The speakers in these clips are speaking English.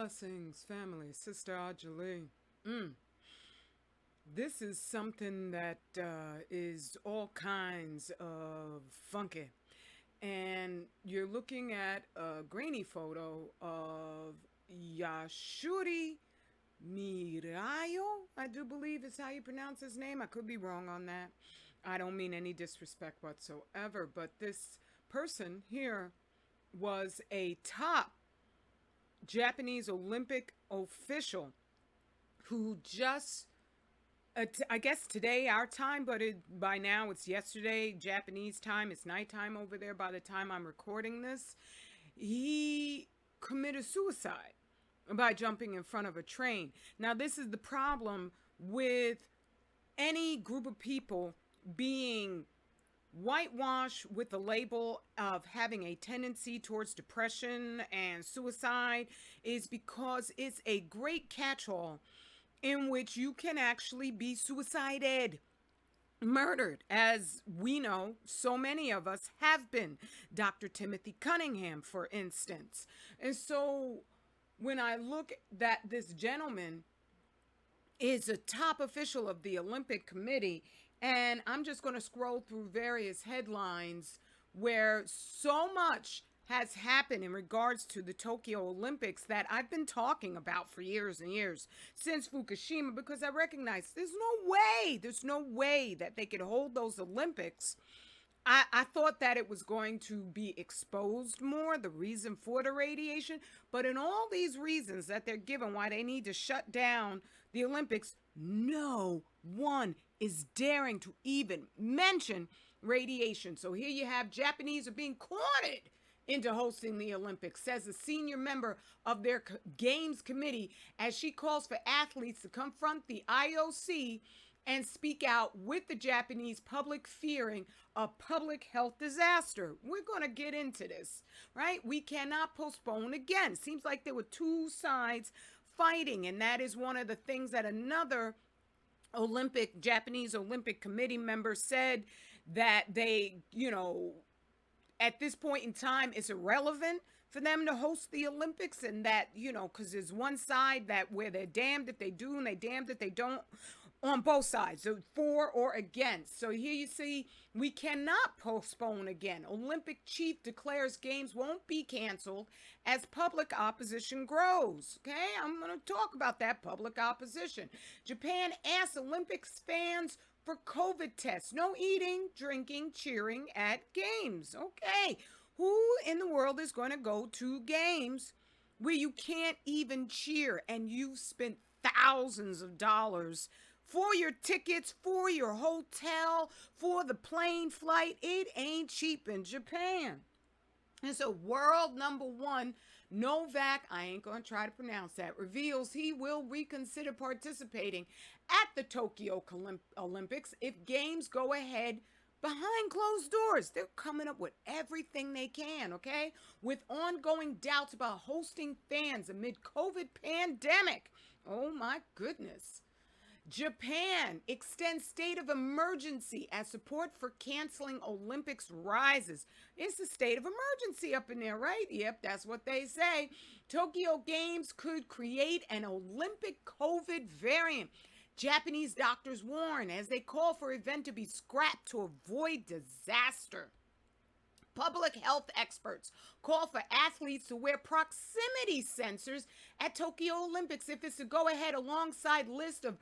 Blessings, family, Sister Ajali. Mm. This is something that is all kinds of funky. And you're looking at a grainy photo of Yashuri Mirayo, I do believe is how you pronounce his name. I could be wrong on that. I don't mean any disrespect whatsoever, but this person here was a top Japanese Olympic official who just, I guess today our time, but by now it's yesterday Japanese time. It's nighttime over there by the time I'm recording this. He committed suicide by jumping in front of a train. Now, this is the problem with any group of people being whitewash with the label of having a tendency towards depression and suicide is because it's a great catch-all in which you can actually be suicided, murdered, as we know so many of us have been. Dr. Timothy Cunningham, for instance. And so when I look that this gentleman is a top official of the Olympic Committee, and I'm just going to scroll through various headlines where so much has happened in regards to the Tokyo Olympics that I've been talking about for years and years since Fukushima, because I recognize there's no way that they could hold those Olympics. I thought that it was going to be exposed more, the reason for the radiation. But in all these reasons that they're given why they need to shut down the Olympics, no one is daring to even mention radiation. So here you have Japanese are being courted into hosting the Olympics, says a senior member of their games committee, as she calls for athletes to confront the IOC and speak out with the Japanese public fearing a public health disaster. We're going to get into this, right? We cannot postpone again. Seems like there were two sides fighting, and that is one of the things that another Japanese Olympic Committee member said, that they, at this point in time, it's irrelevant for them to host the Olympics, and that, because there's one side that where they're damned if they do and they damned if they don't, on both sides, so for or against. So here you see, we cannot postpone again. Olympic chief declares games won't be canceled as public opposition grows. Okay, I'm going to talk about that public opposition. Japan asks Olympics fans for COVID tests. No eating, drinking, cheering at games. Okay, who in the world is going to go to games where you can't even cheer and you've spent thousands of dollars for your tickets, for your hotel, for the plane flight? It ain't cheap in Japan. And so world number one, Novak, I ain't going to try to pronounce that, reveals he will reconsider participating at the Tokyo Olympics if games go ahead behind closed doors. They're coming up with everything they can, okay? With ongoing doubts about hosting fans amid COVID pandemic. Oh my goodness. Japan extends state of emergency as support for canceling Olympics rises. It's a state of emergency up in there, right? Yep, that's what they say. Tokyo Games could create an Olympic COVID variant. Japanese doctors warn as they call for event to be scrapped to avoid disaster. Public health experts call for athletes to wear proximity sensors at Tokyo Olympics if it's to go ahead alongside list of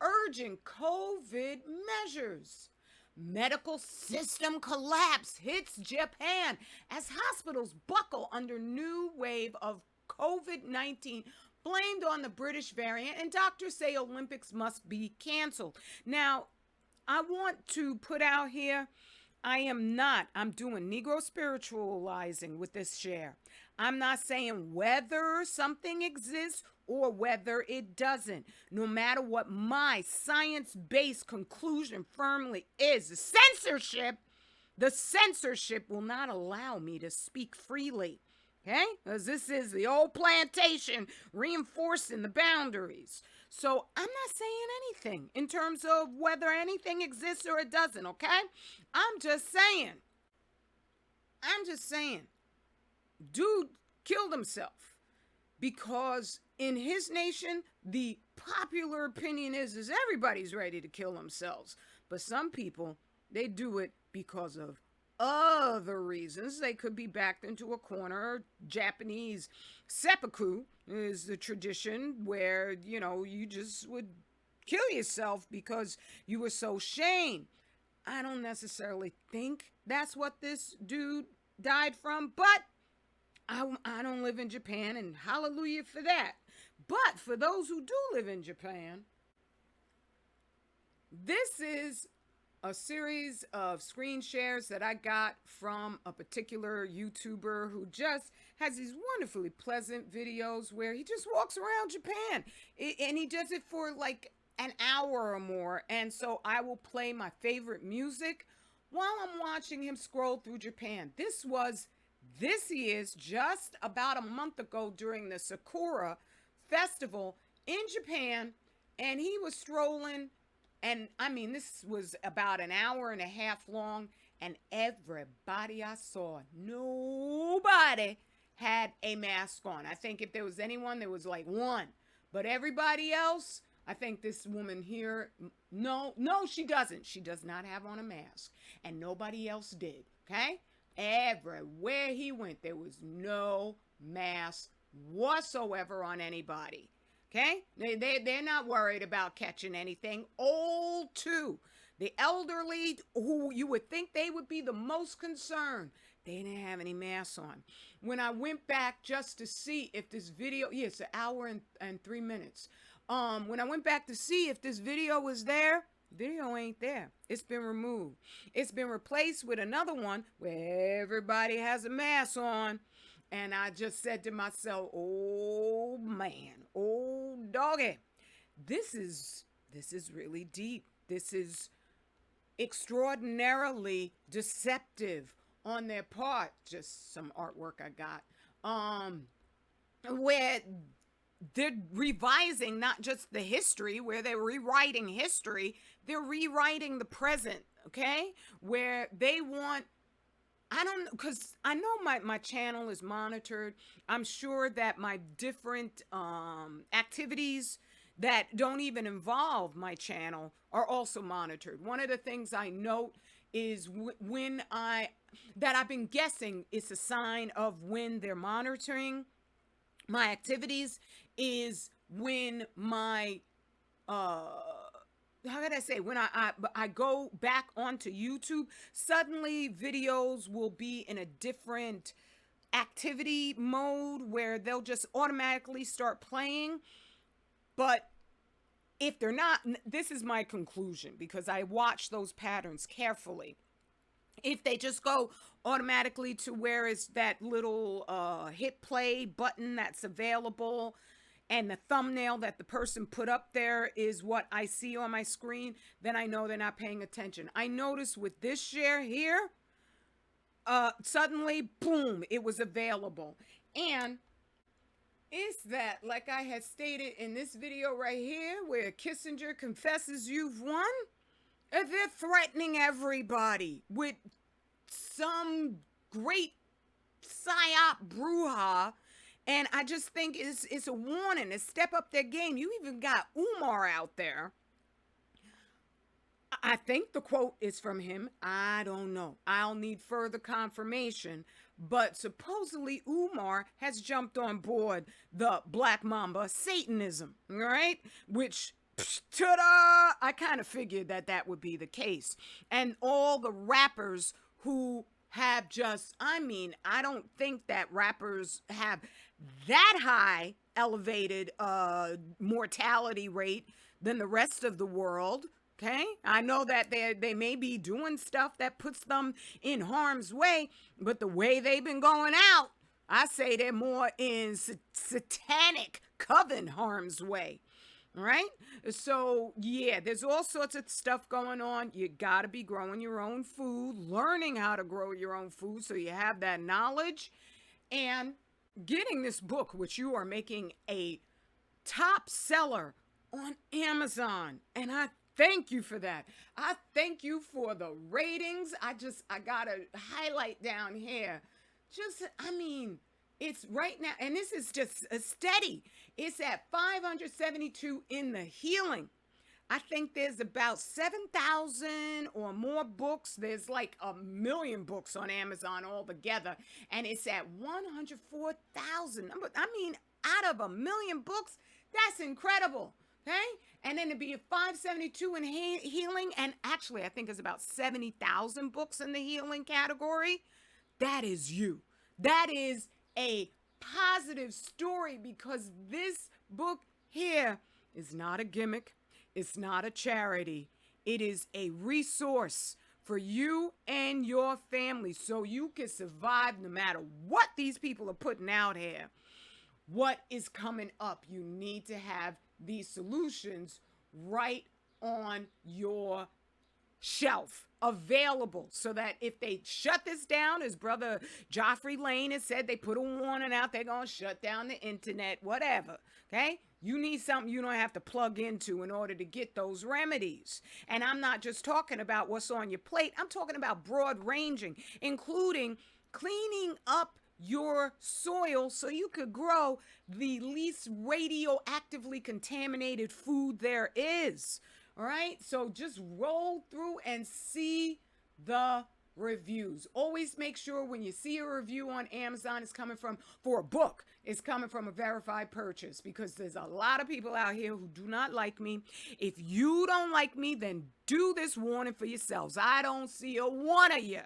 urgent COVID measures. Medical system collapse hits Japan as hospitals buckle under new wave of COVID-19 blamed on the British variant, and doctors say Olympics must be canceled. Now, I want to put out here, I'm doing Negro spiritualizing with this share. I'm not saying whether something exists or whether it doesn't. No matter what my science-based conclusion firmly is, the censorship will not allow me to speak freely. Okay? Because this is the old plantation reinforcing the boundaries. So I'm not saying anything in terms of whether anything exists or it doesn't, okay? I'm just saying. Dude killed himself because in his nation, the popular opinion is everybody's ready to kill themselves. But some people, they do it because of other reasons. They could be backed into a corner. Japanese seppuku is the tradition where, you just would kill yourself because you were so shamed. I don't necessarily think that's what this dude died from, but I don't live in Japan, and hallelujah for that. But for those who do live in Japan, this is a series of screen shares that I got from a particular YouTuber who just has these wonderfully pleasant videos where he just walks around Japan, and he does it for like an hour or more. And so I will play my favorite music while I'm watching him scroll through Japan. This is just about a month ago during the Sakura festival in Japan, and he was strolling, and I mean, this was about an hour and a half long, and everybody I saw, nobody had a mask on. I think if there was anyone, there was like one, but everybody else, I think this woman here, no, she doesn't. She does not have on a mask, and nobody else did, okay? Everywhere he went, there was no mask whatsoever on anybody. Okay? They're not worried about catching anything. Old too. The elderly, who you would think they would be the most concerned, they didn't have any masks on. When I went back just to see if this video, it's an hour and 3 minutes. When I went back to see if this video was there, video ain't there. It's been removed. It's been replaced with another one where everybody has a mask on. And I just said to myself, oh man, oh doggy, this is really deep. This is extraordinarily deceptive on their part. Just some artwork I got. Where they're revising not just the history, where they're rewriting history, they're rewriting the present, okay? Where they want, I don't know, because I know my channel is monitored. I'm sure that my different activities that don't even involve my channel are also monitored. One of the things I note is that I've been guessing it's a sign of when they're monitoring my activities is when my how could I say, when I go back onto YouTube, suddenly videos will be in a different activity mode where they'll just automatically start playing. But if they're not, this is my conclusion because I watch those patterns carefully. If they just go automatically to where is that little hit play button that's available, and the thumbnail that the person put up there is what I see on my screen, then I know they're not paying attention. I noticed with this share here, suddenly, boom, it was available. And is that, like I had stated in this video right here, where Kissinger confesses you've won? They're threatening everybody with some great psyop brouhaha. And I just think it's a warning to step up their game. You even got Umar out there. I think the quote is from him. I don't know. I'll need further confirmation. But supposedly Umar has jumped on board the Black Mamba Satanism, right? Which, ta-da! I kind of figured that would be the case. And all the rappers who have just, I mean, I don't think that rappers have that high elevated mortality rate than the rest of the world. Okay, I know that they may be doing stuff that puts them in harm's way, but the way they've been going out, I say they're more in satanic coven harm's way. All right, so yeah, there's all sorts of stuff going on. You got to be growing your own food, learning how to grow your own food so you have that knowledge, and getting this book, which you are making a top seller on Amazon. And I thank you for that. I thank you for the ratings. I got to highlight down here. I mean, it's right now, and this is just a steady. It's at 572 in the healing. I think there's about 7,000 or more books. There's like a million books on Amazon altogether, and it's at 104,000. I mean, out of a million books, that's incredible. Okay? And then to be a 572 in healing, and actually, I think it's about 70,000 books in the healing category. That is you. That is a positive story because this book here is not a gimmick. It's not a charity. It is a resource for you and your family so you can survive no matter what these people are putting out here. What is coming up? You need to have these solutions right on your shelf available so that if they shut this down, as brother Joffrey Lane has said, they put a warning out, they're going to shut down the internet, whatever. Okay? You need something you don't have to plug into in order to get those remedies. And I'm not just talking about what's on your plate. I'm talking about broad ranging, including cleaning up your soil so you could grow the least radioactively contaminated food there is. All right? So just roll through and see the reviews. Always make sure when you see a review on Amazon, it's coming from, for a book, it's coming from a verified purchase, because there's a lot of people out here who do not like me. If you don't like me, then do this warning for yourselves. I don't see a one of you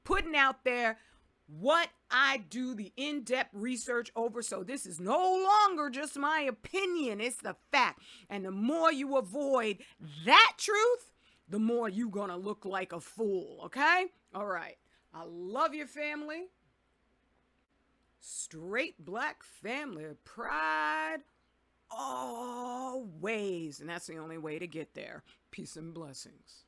putting out there what I do the in-depth research over. So this is no longer just my opinion. It's the fact. And the more you avoid that truth, the more you're going to look like a fool. Okay? All right. I love your family. Straight black family. Pride always. And that's the only way to get there. Peace and blessings.